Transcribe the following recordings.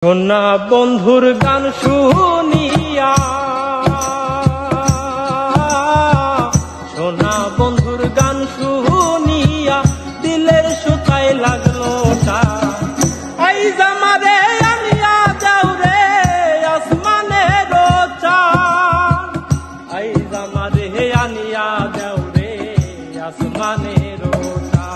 সোনা বন্ধুর গান শুনিয়া, সোনা বন্ধুর গান শুনিয়া দিলের সুতায় লাগলো টান। এই জামারে আনিয়া যাও রে আসমানের চান, এই জামারে আনিয়া যাও রে আসমানের চান।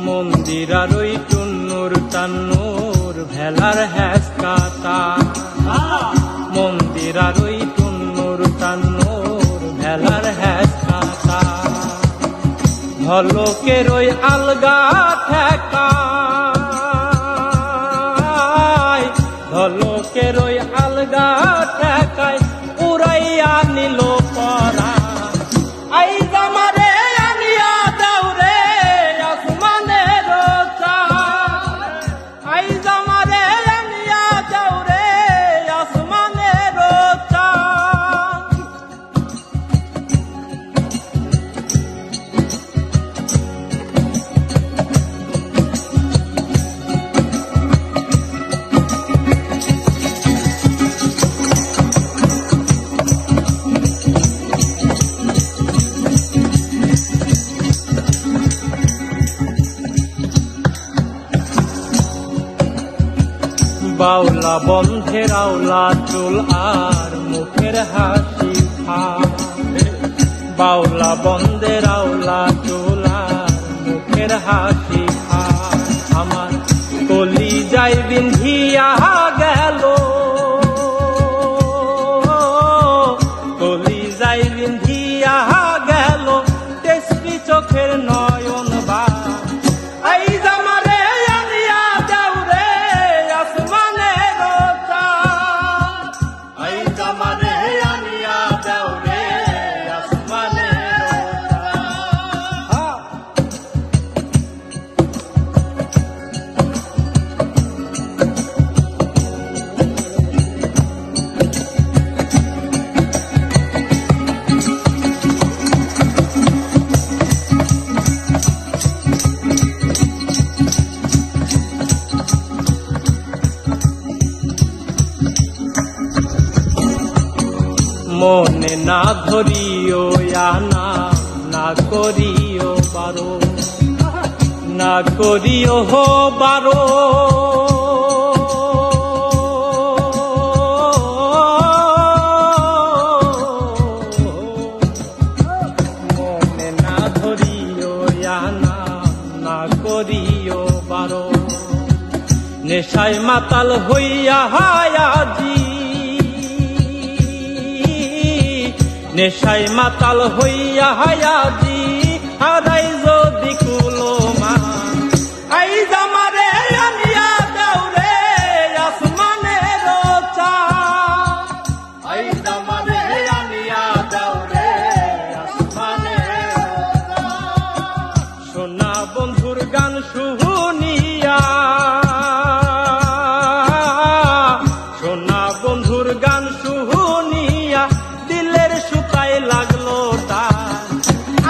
মন্দির আর ওই টুন্নুর টান্নুর ভেলার হ্যাস কাটা, মন্দির আর ওই টুন্নুর টান্নুর ভেলার হ্যাস কাটা। ঝলকের ওই আলগা ঠেকায়, ঝলকের ওই আলগা ঠেকায় উড়াইয়া নিল পরা। এই জামারে আনিয়া যাও রে আসমানের চান, এই জামারে আনিয়া যাও রে আসমানের চান। বাউলা বন্ধের আওলা চুল আর মুখের হাসি খা, বাউলা বন্ধের আওলা চুল আর মুখের হাসি খা। আমার কলি যাই বিন্ধিয়া গেল, কলি যাই বিন্ধিয়া গেল তেসরি চোখের নয়ন বা। এই জামারে আনিয়া যাও রে আসমানের চান, এই জামারে আনিয়া যাও রে আসমানের চান। মনে না ধরিও আনা, না করিও বারো, না করিও হো বারো। মনে না ধরিও আনা, না করিও বারো। নেশায় মাতাল হইয়া হায়াজি, নেশায় মাতাল হইয়া হায়াজি হারাই যদি কুলমা। এই জামারে আনিয়া যাও রে আসমানের চান, এই জামারে আনিয়া যাও রে আসমানের চান। সোনা বন্ধুর গান শুনিয়া, সোনা বন্ধুর গান শুনিয়া দিলের সুতায় লাগলো টান।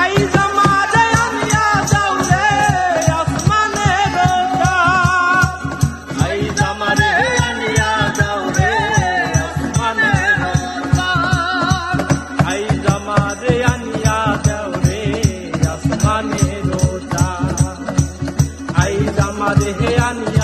এই জামারে আনিয়া যাও রে আসমানের চান, এই জামারে আনিয়া যাও রে আসমানের চান, এই জামারে আনিয়া যাও রে আসমানের চান, এই জামারে আনিয়া